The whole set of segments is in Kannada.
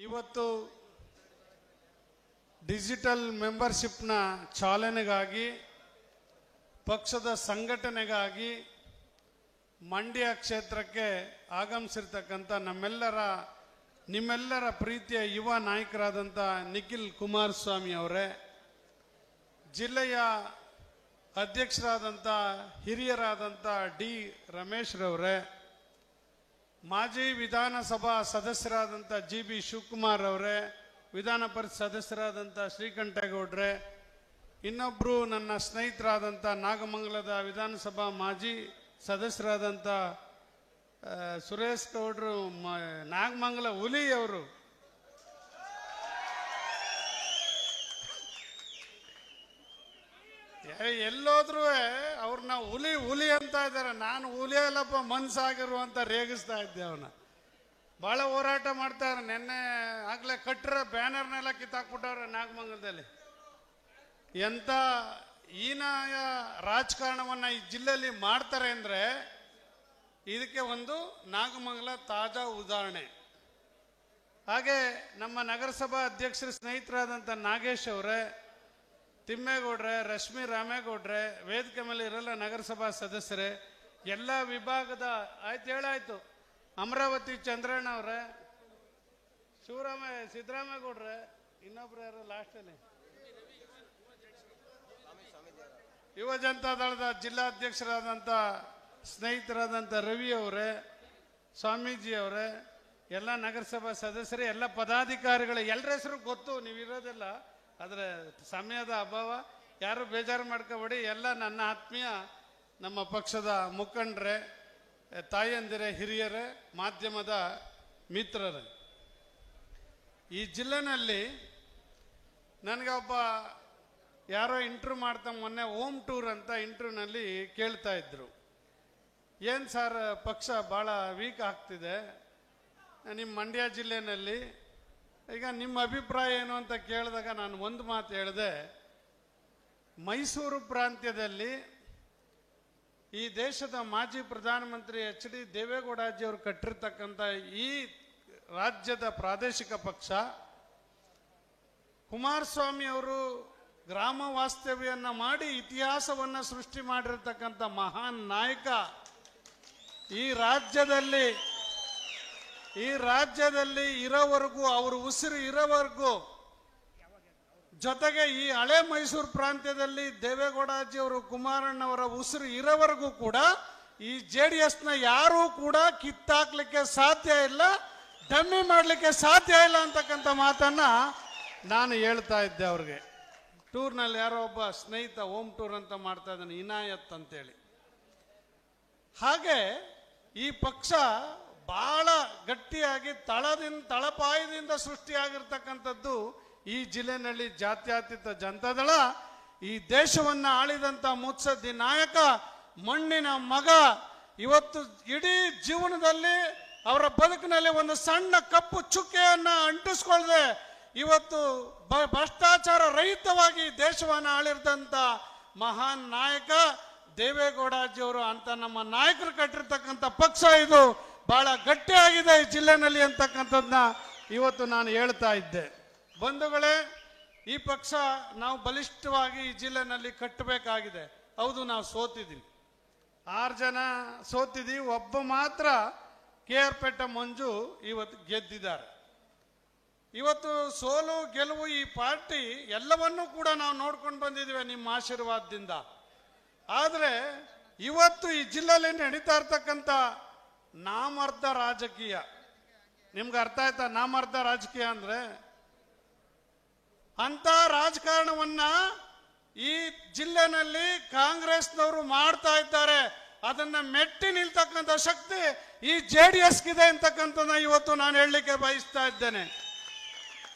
ಇವತ್ತು ಡಿಜಿಟಲ್ ಮೆಂಬರ್ಶಿಪ್ನ ಚಾಲನೆಗಾಗಿ ಪಕ್ಷದ ಸಂಘಟನೆಗಾಗಿ ಮಂಡ್ಯ ಕ್ಷೇತ್ರಕ್ಕೆ ಆಗಮಿಸಿರ್ತಕ್ಕಂಥ ನಿಮ್ಮೆಲ್ಲರ ಪ್ರೀತಿಯ ಯುವ ನಾಯಕರಾದಂಥ ನಿಖಿಲ್ ಕುಮಾರಸ್ವಾಮಿ ಅವರೇ, ಜಿಲ್ಲೆಯ ಅಧ್ಯಕ್ಷರಾದಂಥ ಹಿರಿಯರಾದಂಥ ಡಿ ರಮೇಶ್ ರವರೇ, ಮಾಜಿ ವಿಧಾನಸಭಾ ಸದಸ್ಯರಾದಂಥ ಜಿ ಬಿ ಶಿವಕುಮಾರ್ ಅವರೇ, ವಿಧಾನ ಪರಿಷತ್ ಸದಸ್ಯರಾದಂಥ ಶ್ರೀಕಂಠೇಗೌಡ್ರೆ, ಇನ್ನೊಬ್ಬರು ನನ್ನ ಸ್ನೇಹಿತರಾದಂಥ ನಾಗಮಂಗಲದ ವಿಧಾನಸಭಾ ಮಾಜಿ ಸದಸ್ಯರಾದಂಥ ಸುರೇಶ್ ಗೌಡ್ರು, ನಾಗಮಂಗಲ ಹುಲಿ ಅವರು, ಎಲ್ಲೋದ್ರೂ ಅವ್ರನ್ನ ಹುಲಿ ಹುಲಿ ಅಂತ ಇದ್ದಾರೆ. ನಾನು ಹುಲಿ ಅಲ್ಲಪ್ಪ ಮನ್ಸಾಗಿರುವಂತ ರೇಗಿಸ್ತಾ ಇದ್ದೆ. ಅವನ ಭಾಳ ಹೋರಾಟ ಮಾಡ್ತಾರೆ. ನಿನ್ನೆ ಆಗ್ಲೇ ಕಟ್ಟಿರೋ ಬ್ಯಾನರ್ನೆಲ್ಲ ಕಿತ್ತಾಕ್ಬಿಟ್ಟವ್ರೆ ನಾಗಮಂಗಲದಲ್ಲಿ. ಎಂತ ಹೀನಾಯ ರಾಜಕಾರಣವನ್ನ ಈ ಜಿಲ್ಲೆಯಲ್ಲಿ ಮಾಡ್ತಾರೆ ಅಂದ್ರೆ ಇದಕ್ಕೆ ಒಂದು ನಾಗಮಂಗಲ ತಾಜಾ ಉದಾಹರಣೆ. ಹಾಗೆ ನಮ್ಮ ನಗರಸಭಾ ಅಧ್ಯಕ್ಷರ ಸ್ನೇಹಿತರಾದಂಥ ನಾಗೇಶ್ ಅವರೇ, ತಿಮ್ಮೇಗೌಡ್ರೆ, ರಶ್ಮಿ ರಾಮೇಗೌಡ್ರೆ, ವೇದಿಕೆ ಮೇಲೆ ಇರಲ್ಲ ನಗರಸಭಾ ಸದಸ್ಯರೇ, ಎಲ್ಲ ವಿಭಾಗದ ಹೇಳಾಯ್ತು, ಅಮರಾವತಿ ಚಂದ್ರಣ್ಣ ಅವರೇ, ಸಿದ್ದರಾಮೇಗೌಡ್ರೆ, ಇನ್ನೊಬ್ರು ಯಾರು ಲಾಸ್ಟಲ್ಲಿ ಯುವ ಜನತಾ ದಳದ ಜಿಲ್ಲಾಧ್ಯಕ್ಷರಾದಂಥ ಸ್ನೇಹಿತರಾದಂಥ ರವಿ ಅವರೇ, ಸ್ವಾಮೀಜಿ ಅವರೇ, ಎಲ್ಲ ನಗರಸಭಾ ಸದಸ್ಯರೇ, ಎಲ್ಲ ಪದಾಧಿಕಾರಿಗಳು, ಎಲ್ಲರ ಹೆಸರು ಗೊತ್ತು, ನೀವಿರೋದಿಲ್ಲ, ಆದರೆ ಸಮಯದ ಅಭಾವ, ಯಾರು ಬೇಜಾರು ಮಾಡ್ಕೋಬೇಡಿ. ಎಲ್ಲ ನನ್ನ ಆತ್ಮೀಯ ನಮ್ಮ ಪಕ್ಷದ ಮುಖಂಡರೇ, ತಾಯಂದಿರೇ, ಹಿರಿಯರೇ, ಮಾಧ್ಯಮದ ಮಿತ್ರರೇ, ಈ ಜಿಲ್ಲೆನಲ್ಲಿ ನನಗೆ ಒಬ್ಬ ಯಾರೋ ಇಂಟ್ರ್ಯೂ ಮಾಡ್ತಾ ಮೊನ್ನೆ ಹೋಮ್ ಟೂರ್ ಅಂತ ಇಂಟ್ರ್ಯೂನಲ್ಲಿ ಕೇಳ್ತಾ ಇದ್ರು, ಏನು ಸರ್ ಪಕ್ಷ ಭಾಳ ವೀಕ್ ಆಗ್ತಿದೆ ನಿಮ್ಮ ಮಂಡ್ಯ ಜಿಲ್ಲೆನಲ್ಲಿ, ಈಗ ನಿಮ್ಮ ಅಭಿಪ್ರಾಯ ಏನು ಅಂತ ಕೇಳಿದಾಗ ನಾನು ಒಂದು ಮಾತು ಹೇಳಿದೆ, ಮೈಸೂರು ಪ್ರಾಂತ್ಯದಲ್ಲಿ ಈ ದೇಶದ ಮಾಜಿ ಪ್ರಧಾನಮಂತ್ರಿ ಎಚ್ ಡಿ ದೇವೇಗೌಡಜಿಯವರು ಕಟ್ಟಿರ್ತಕ್ಕಂಥ ಈ ರಾಜ್ಯದ ಪ್ರಾದೇಶಿಕ ಪಕ್ಷ, ಕುಮಾರಸ್ವಾಮಿ ಅವರು ಗ್ರಾಮ ವಾಸ್ತವ್ಯನ್ನ ಮಾಡಿ ಇತಿಹಾಸವನ್ನ ಸೃಷ್ಟಿ ಮಾಡಿರ್ತಕ್ಕಂಥ ಮಹಾನ್ ನಾಯಕ, ಈ ರಾಜ್ಯದಲ್ಲಿ ಇರೋವರೆಗೂ, ಅವರು ಉಸಿರು ಇರೋವರೆಗೂ, ಜೊತೆಗೆ ಈ ಹಳೆ ಮೈಸೂರು ಪ್ರಾಂತ್ಯದಲ್ಲಿ ದೇವೇಗೌಡಜಿಯವರು, ಕುಮಾರಣ್ಣವರ ಉಸಿರು ಇರೋವರೆಗೂ ಕೂಡ ಈ JDSನ ಯಾರೂ ಕೂಡ ಕಿತ್ತಾಕ್ಲಿಕ್ಕೆ ಸಾಧ್ಯ ಇಲ್ಲ, ಡಮ್ಮಿ ಮಾಡಲಿಕ್ಕೆ ಸಾಧ್ಯ ಇಲ್ಲ ಅಂತಕ್ಕಂಥ ಮಾತನ್ನ ನಾನು ಹೇಳ್ತಾ ಇದ್ದೆ ಅವ್ರಿಗೆ. ಟೂರ್ನಲ್ಲಿ ಯಾರೋ ಒಬ್ಬ ಸ್ನೇಹಿತ ಹೋಮ್ ಟೂರ್ ಅಂತ ಮಾಡ್ತಾ ಇದ್ದಾನೆ, ಇನಾಯತ್ ಅಂತೇಳಿ. ಹಾಗೆ ಈ ಪಕ್ಷ ಬಹಳ ಗಟ್ಟಿಯಾಗಿ ತಳಪಾಯದಿಂದ ಸೃಷ್ಟಿಯಾಗಿರ್ತಕ್ಕಂಥದ್ದು ಈ ಜಿಲ್ಲೆನಲ್ಲಿ ಜಾತ್ಯತೀತ ಜನತಾದಳ. ಈ ದೇಶವನ್ನ ಆಳಿದಂತ ಮುತ್ಸದ್ದಿ ನಾಯಕ, ಮಣ್ಣಿನ ಮಗ, ಇವತ್ತು ಇಡೀ ಜೀವನದಲ್ಲಿ ಅವರ ಬದುಕಿನಲ್ಲಿ ಒಂದು ಸಣ್ಣ ಕಪ್ಪು ಚುಕ್ಕೆಯನ್ನ ಅಂಟಿಸ್ಕೊಳ್ಳದೆ ಇವತ್ತು ಭ್ರಷ್ಟಾಚಾರ ರಹಿತವಾಗಿ ದೇಶವನ್ನು ಆಳಿರ್ತಂತ ಮಹಾನ್ ನಾಯಕ ದೇವೇಗೌಡಜಿಯವರು ಅಂತ ನಮ್ಮ ನಾಯಕರು ಕಟ್ಟಿರ್ತಕ್ಕಂಥ ಪಕ್ಷ ಇದು ಬಹಳ ಗಟ್ಟಿಯಾಗಿದೆ ಈ ಜಿಲ್ಲೆನಲ್ಲಿ ಅಂತಕ್ಕಂಥದ್ದನ್ನ ಇವತ್ತು ನಾನು ಹೇಳ್ತಾ ಇದ್ದೆ. ಬಂಧುಗಳೇ, ಈ ಪಕ್ಷ ನಾವು ಬಲಿಷ್ಠವಾಗಿ ಈ ಜಿಲ್ಲೆನಲ್ಲಿ ಕಟ್ಟಬೇಕಾಗಿದೆ. ಹೌದು, ನಾವು ಸೋತಿದ್ದೀವಿ, 6 ಜನ ಸೋತಿದ್ದೀವಿ, ಒಬ್ಬ ಮಾತ್ರ KR ಪೇಟೆ ಮಂಜು ಇವತ್ತು ಗೆದ್ದಿದ್ದಾರೆ. ಇವತ್ತು ಸೋಲು ಗೆಲುವು ಈ ಪಾರ್ಟಿ ಎಲ್ಲವನ್ನೂ ಕೂಡ ನಾವು ನೋಡ್ಕೊಂಡು ಬಂದಿದ್ದೀವಿ ನಿಮ್ಮ ಆಶೀರ್ವಾದದಿಂದ. ಆದರೆ ಇವತ್ತು ಈ ಜಿಲ್ಲೆಯಲ್ಲಿ ನಡೀತಾ ಇರ್ತಕ್ಕಂಥ ನಾಮರ್ಥ ರಾಜಕೀಯ, ನಿಮ್ಗೆ ಅರ್ಥ ಆಯ್ತಾ? ನಾಮರ್ಥ ರಾಜಕೀಯ ಅಂದ್ರೆ ಅಂತ ರಾಜಕಾರಣವನ್ನ ಈ ಜಿಲ್ಲೆನಲ್ಲಿ ಕಾಂಗ್ರೆಸ್ನವರು ಮಾಡ್ತಾ ಇದ್ದಾರೆ. ಅದನ್ನ ಮೆಟ್ಟಿ ನಿಲ್ತಕ್ಕಂಥ ಶಕ್ತಿ ಈ JDSಗಿದೆ ಅಂತಕ್ಕಂಥದ್ದನ್ನ ಇವತ್ತು ನಾನು ಹೇಳಲಿಕ್ಕೆ ಬಯಸ್ತಾ ಇದ್ದೇನೆ.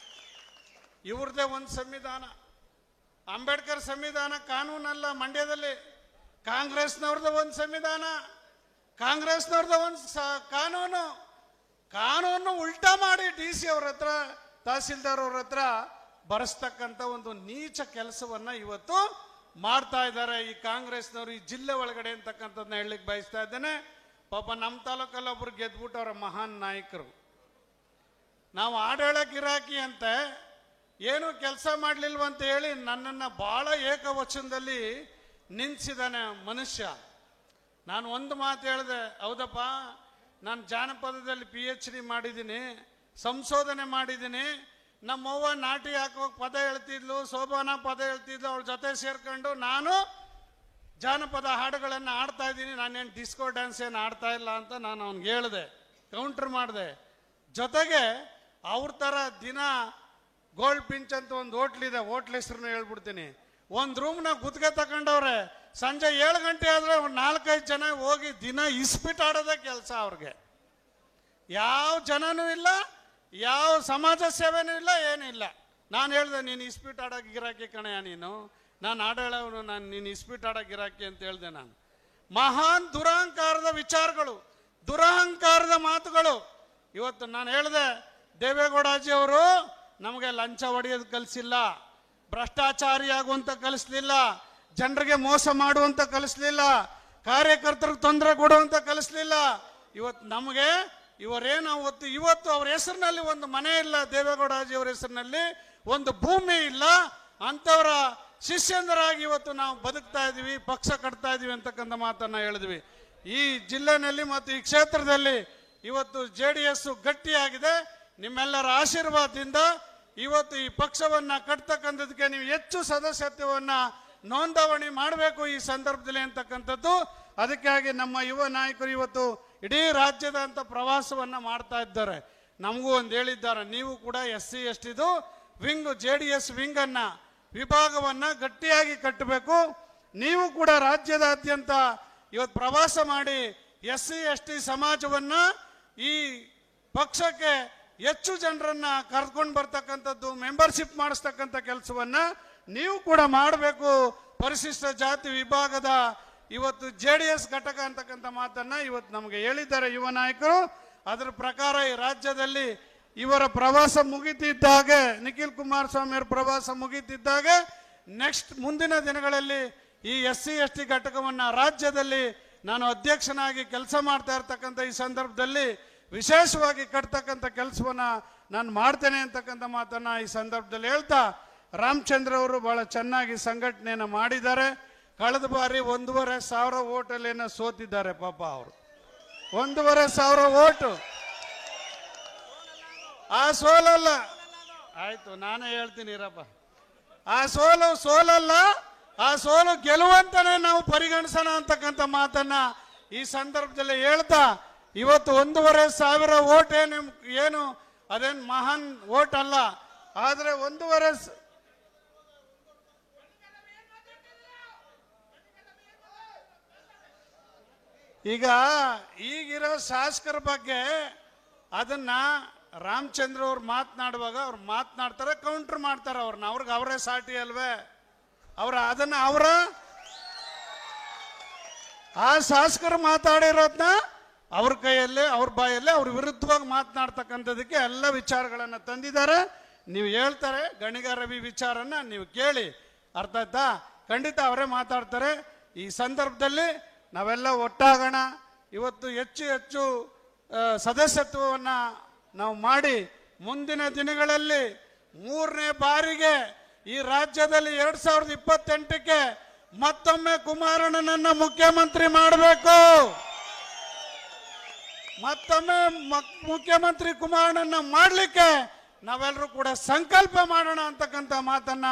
ಇವ್ರದೇ ಒಂದು ಸಂವಿಧಾನ, ಅಂಬೇಡ್ಕರ್ ಸಂವಿಧಾನ ಕಾನೂನಲ್ಲ ಮಂಡ್ಯದಲ್ಲಿ. ಕಾಂಗ್ರೆಸ್ನವ್ರದ್ದು ಒಂದು ಸಂವಿಧಾನ, ಕಾಂಗ್ರೆಸ್ನವ್ರದ್ದು ಒಂದು ಕಾನೂನು ಉಲ್ಟಾ ಮಾಡಿ DC ಅವ್ರ ಹತ್ರ, ತಹಸೀಲ್ದಾರ್ ಅವ್ರ ಹತ್ರ ಬರೆಸ್ತಕ್ಕಂಥ ಒಂದು ನೀಚ ಕೆಲಸವನ್ನ ಇವತ್ತು ಮಾಡ್ತಾ ಇದ್ದಾರೆ ಈ ಕಾಂಗ್ರೆಸ್ನವರು ಈ ಜಿಲ್ಲೆ ಒಳಗಡೆ ಅಂತಕ್ಕಂಥದ್ದನ್ನ ಹೇಳಲಿಕ್ಕೆ ಬಯಸ್ತಾ ಇದ್ದೇನೆ. ಪಾಪ ನಮ್ಮ ತಾಲೂಕಲ್ಲಿ ಒಬ್ರು ಗೆದ್ಬಿಟ್ಟವ್ರ ಮಹಾನ್ ನಾಯಕರು. ನಾವು ಆಡಳ ಗಿರಾಕಿ ಅಂತ ಏನು ಕೆಲಸ ಮಾಡಲಿಲ್ವಂತ ಹೇಳಿ ನನ್ನನ್ನು ಬಹಳ ಏಕವಚನದಲ್ಲಿ ನಿಂದಿಸಿದಾನೆ ಮನುಷ್ಯ. ನಾನು ಒಂದು ಮಾತು ಹೇಳಿದೆ, ಹೌದಪ್ಪ, ನಾನು ಜಾನಪದದಲ್ಲಿ PhD ಮಾಡಿದ್ದೀನಿ, ಸಂಶೋಧನೆ ಮಾಡಿದ್ದೀನಿ. ನಮ್ಮವ್ವ ನಾಟಿ ಹಾಕೋಕೆ ಪದ ಹೇಳ್ತಿದ್ಲು, ಶೋಭಾನ ಪದ ಹೇಳ್ತಿದ್ಲು, ಅವಳ ಜೊತೆ ಸೇರ್ಕೊಂಡು ನಾನು ಜಾನಪದ ಹಾಡುಗಳನ್ನು ಆಡ್ತಾ ಇದ್ದೀನಿ. ನಾನೇನು ಡಿಸ್ಕೋ ಡ್ಯಾನ್ಸ್ ಏನು ಆಡ್ತಾ ಇಲ್ಲ ಅಂತ ನಾನು ಅವ್ನಿಗೆ ಹೇಳಿದೆ, ಕೌಂಟ್ರ್ ಮಾಡಿದೆ. ಜೊತೆಗೆ ಅವ್ರ ಥರ ದಿನ ಗೋಲ್ಡ್ ಪಿಂಚ್ ಅಂತ ಒಂದು ಹೋಟ್ಲಿದೆ, ಹೋಟ್ಲ್ ಹೆಸ್ರನ್ನ ಹೇಳ್ಬಿಡ್ತೀನಿ. ಒಂದು ರೂಮ್ನಾಗ ಗುತ್ತಿಗೆ ತಗೊಂಡವ್ರೆ. ಸಂಜೆ 7 ಗಂಟೆ ಆದರೆ ಒಂದು 4-5 ಜನ ಹೋಗಿ ದಿನ ಇಸ್ಪಿಟ್ ಆಡೋದೇ ಕೆಲಸ ಅವ್ರಿಗೆ. ಯಾವ ಜನನೂ ಇಲ್ಲ, ಯಾವ ಸಮಾಜ ಸೇವೆನೂ ಇಲ್ಲ, ಏನಿಲ್ಲ. ನಾನು ಹೇಳಿದೆ, ನೀನು ಇಸ್ಪಿಟ್ ಆಡೋಕೆ ಗಿರಾಕಿ ಕಣೆಯ ನೀನು, ನಾನು ಆಡೋಳವನು, ನೀನು ಇಸ್ಪಿಟ್ ಆಡೋಕೆ ಗಿರಾಕಿ ಅಂತ ಹೇಳಿದೆ ನಾನು. ಮಹಾನ್ ದುರಹಂಕಾರದ ವಿಚಾರಗಳು, ದುರಹಂಕಾರದ ಮಾತುಗಳು. ಇವತ್ತು ನಾನು ಹೇಳಿದೆ, ದೇವೇಗೌಡಾಜಿ ಅವರು ನಮಗೆ ಲಂಚ ಹೊಡೆಯೋದು ಕಲಿಸಿಲ್ಲ, ಭ್ರಷ್ಟಾಚಾರಿ ಆಗುವಂತ ಕಲಿಸ್ಲಿಲ್ಲ, ಜನರಿಗೆ ಮೋಸ ಮಾಡುವಂತ ಕಲಿಸ್ಲಿಲ್ಲ, ಕಾರ್ಯಕರ್ತರಿಗೆ ತೊಂದರೆ ಕೊಡುವಂತ ಕಲಿಸ್ಲಿಲ್ಲ. ಇವತ್ತು ನಮಗೆ ಇವತ್ತು ಅವ್ರ ಹೆಸರಿನಲ್ಲಿ ಒಂದು ಮನೆ ಇಲ್ಲ, ದೇವೇಗೌಡಾಜಿ ಅವರ ಹೆಸರಿನಲ್ಲಿ ಒಂದು ಭೂಮಿ ಇಲ್ಲ. ಅಂತವರ ಶಿಷ್ಯಂದರಾಗಿ ಇವತ್ತು ನಾವು ಬದುಕ್ತಾ ಇದೀವಿ, ಪಕ್ಷ ಕಟ್ತಾ ಇದೀವಿ ಅಂತಕ್ಕಂಥ ಮಾತನ್ನ ಹೇಳಿದ್ವಿ. ಈ ಜಿಲ್ಲೆನಲ್ಲಿ ಮತ್ತು ಈ ಕ್ಷೇತ್ರದಲ್ಲಿ ಇವತ್ತು JDS ಗಟ್ಟಿಯಾಗಿದೆ. ನಿಮ್ಮೆಲ್ಲರ ಆಶೀರ್ವಾದದಿಂದ ಇವತ್ತು ಈ ಪಕ್ಷವನ್ನ ಕಟ್ತಕ್ಕಂಥದಕ್ಕೆ ನೀವು ಹೆಚ್ಚು ಸದಸ್ಯತ್ವವನ್ನ ನೋಂದಣಿ ಮಾಡಬೇಕು ಈ ಸಂದರ್ಭದಲ್ಲಿ ಅಂತಕ್ಕಂಥದ್ದು. ಅದಕ್ಕಾಗಿ ನಮ್ಮ ಯುವ ನಾಯಕರು ಇವತ್ತು ಇಡೀ ರಾಜ್ಯದಂತ ಪ್ರವಾಸವನ್ನ ಮಾಡ್ತಾ ಇದ್ದಾರೆ. ನಮಗೂ ಒಂದು ಹೇಳಿದ್ದಾರೆ, ನೀವು ಕೂಡ SC ST wing JDS wing ಅನ್ನ ವಿಭಾಗವನ್ನ ಗಟ್ಟಿಯಾಗಿ ಕಟ್ಟಬೇಕು. ನೀವು ಕೂಡ ರಾಜ್ಯದಾದ್ಯಂತ ಇವತ್ತು ಪ್ರವಾಸ ಮಾಡಿ SC ST ಸಮಾಜವನ್ನ ಈ ಪಕ್ಷಕ್ಕೆ ಹೆಚ್ಚು ಜನರನ್ನ ಕರ್ಕೊಂಡು ಬರ್ತಕ್ಕಂಥದ್ದು, ಮೆಂಬರ್ಶಿಪ್ ಮಾಡಿಸ್ತಕ್ಕಂಥ ಕೆಲಸವನ್ನ ನೀವು ಕೂಡ ಮಾಡಬೇಕು. ಪರಿಶಿಷ್ಟ ಜಾತಿ ವಿಭಾಗದ ಇವತ್ತು JDS ಘಟಕ ಅಂತಕ್ಕಂಥ ಮಾತನ್ನ ಇವತ್ತು ನಮಗೆ ಹೇಳಿದ್ದಾರೆ ಯುವ ನಾಯಕರು. ಅದರ ಪ್ರಕಾರ ಈ ರಾಜ್ಯದಲ್ಲಿ ಇವರ ಪ್ರವಾಸ ಮುಗಿತಿದ್ದಾಗೆ, ನಿಖಿಲ್ ಕುಮಾರಸ್ವಾಮಿ ಅವರ ಪ್ರವಾಸ ಮುಗಿತಿದ್ದಾಗೆ ನೆಕ್ಸ್ಟ್ ಮುಂದಿನ ದಿನಗಳಲ್ಲಿ ಈ SC ST ಘಟಕವನ್ನ ರಾಜ್ಯದಲ್ಲಿ ನಾನು ಅಧ್ಯಕ್ಷನಾಗಿ ಕೆಲಸ ಮಾಡ್ತಾ ಇರ್ತಕ್ಕಂಥ ಈ ಸಂದರ್ಭದಲ್ಲಿ ವಿಶೇಷವಾಗಿ ಕಟ್ತಕ್ಕಂಥ ಕೆಲಸವನ್ನ ನಾನು ಮಾಡ್ತೇನೆ ಅಂತಕ್ಕಂಥ ಮಾತನ್ನ ಈ ಸಂದರ್ಭದಲ್ಲಿ ಹೇಳ್ತಾ, ರಾಮಚಂದ್ರ ಅವರು ಬಹಳ ಚೆನ್ನಾಗಿ ಸಂಘಟನೆಯನ್ನು ಮಾಡಿದ್ದಾರೆ. ಕಳೆದ ಬಾರಿ 1,500 ಓಟಲ್ಲಿ ಸೋತಿದ್ದಾರೆ ಪಾಪ ಅವರು. 1,500 ಓಟು. ಆ ಸೋಲಲ್ಲ, ಆಯ್ತು ನಾನೇ ಹೇಳ್ತೀನಿ ಇರಪ್ಪ, ಆ ಸೋಲಲ್ಲ, ಆ ಸೋಲು ಗೆಲುವಂತಾನೆ ನಾವು ಪರಿಗಣಿಸೋಣ ಅಂತಕ್ಕಂಥ ಮಾತನ್ನ ಈ ಸಂದರ್ಭದಲ್ಲಿ ಹೇಳ್ತಾ, ಇವತ್ತು 1,500 ಓಟ್ ಏನು ಅದೇನು ಮಹಾನ್ ಓಟ್ ಅಲ್ಲ, ಆದ್ರೆ 1,500 ಈಗ ಈಗಿರೋ ಶಾಸಕರ ಬಗ್ಗೆ ಅದನ್ನ ರಾಮಚಂದ್ರ ಅವ್ರು ಮಾತನಾಡುವಾಗ ಅವ್ರು ಮಾತನಾಡ್ತಾರೆ, ಕೌಂಟರ್ ಮಾಡ್ತಾರೆ ಅವ್ರನ್ನ. ಅವ್ರಿಗೆ ಅವರೇ ಸಾಟಿ ಅಲ್ವೇ? ಆ ಶಾಸಕರು ಮಾತಾಡಿರೋದನ್ನ ಅವ್ರ ಕೈಯಲ್ಲೇ, ಅವ್ರ ಬಾಯಲ್ಲೇ ಅವ್ರ ವಿರುದ್ಧವಾಗಿ ಮಾತನಾಡ್ತಕ್ಕಂಥದಕ್ಕೆ ಎಲ್ಲ ವಿಚಾರಗಳನ್ನ ತಂದಿದ್ದಾರೆ. ನೀವು ಹೇಳ್ತಾರೆ ಗಣಿಗ ರವಿ ವಿಚಾರನ ನೀವು ಕೇಳಿ, ಅರ್ಥ ಆಯ್ತಾ? ಖಂಡಿತ ಅವರೇ ಮಾತಾಡ್ತಾರೆ. ಈ ಸಂದರ್ಭದಲ್ಲಿ ನಾವೆಲ್ಲ ಒಟ್ಟಾಗೋಣ. ಇವತ್ತು ಹೆಚ್ಚು ಸದಸ್ಯತ್ವವನ್ನ ನಾವು ಮಾಡಿ ಮುಂದಿನ ದಿನಗಳಲ್ಲಿ 3ನೇ ಬಾರಿಗೆ ಈ ರಾಜ್ಯದಲ್ಲಿ 2028ಕ್ಕೆ ಮತ್ತೊಮ್ಮೆ ಕುಮಾರಣ್ಣನನ್ನ ಮುಖ್ಯಮಂತ್ರಿ ಮಾಡಬೇಕು. ಮತ್ತೊಮ್ಮೆ ಮುಖ್ಯಮಂತ್ರಿ ಕುಮಾರಣ್ಣನ ಮಾಡಲಿಕ್ಕೆ ನಾವೆಲ್ಲರೂ ಕೂಡ ಸಂಕಲ್ಪ ಮಾಡೋಣ ಅಂತಕ್ಕಂಥ ಮಾತನ್ನ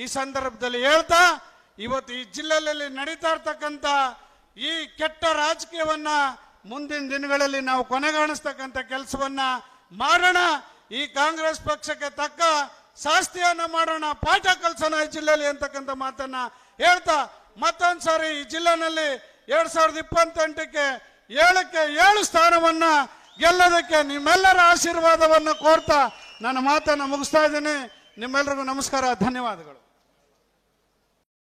ಈ ಸಂದರ್ಭದಲ್ಲಿ ಹೇಳ್ತಾ, ಇವತ್ತು ಈ ಜಿಲ್ಲೆಯಲ್ಲಿ ನಡೀತಾ ಇರ್ತಕ್ಕಂಥ ಈ ಕೆಟ್ಟ ರಾಜಕೀಯವನ್ನ ಮುಂದಿನ ದಿನಗಳಲ್ಲಿ ನಾವು ಕೊನೆಗಾಣಿಸ್ತಕ್ಕಂಥ ಕೆಲಸವನ್ನ ಮಾಡೋಣ. ಈ ಕಾಂಗ್ರೆಸ್ ಪಕ್ಷಕ್ಕೆ ತಕ್ಕ ಶಾಸ್ತಿಯನ್ನ ಮಾಡೋಣ, ಪಾಠ ಕಲಿಸೋಣ ಈ ಜಿಲ್ಲೆಯಲ್ಲಿ ಅಂತಕ್ಕಂಥ ಮಾತನ್ನ ಹೇಳ್ತಾ, ಮತ್ತೊಂದ್ಸಾರಿ ಈ ಜಿಲ್ಲೆನಲ್ಲಿ 2028ಕ್ಕೆ 7ಕ್ಕೆ 7 ಸ್ಥಾನವನ್ನ ಗೆಲ್ಲೋದಕ್ಕೆ ನಿಮ್ಮೆಲ್ಲರ ಆಶೀರ್ವಾದವನ್ನು ಕೋರ್ತಾ ನನ್ನ ಮಾತನ್ನು ಮುಗಿಸ್ತಾ ಇದ್ದೀನಿ. ನಿಮ್ಮೆಲ್ಲರಿಗೂ ನಮಸ್ಕಾರ, ಧನ್ಯವಾದಗಳು.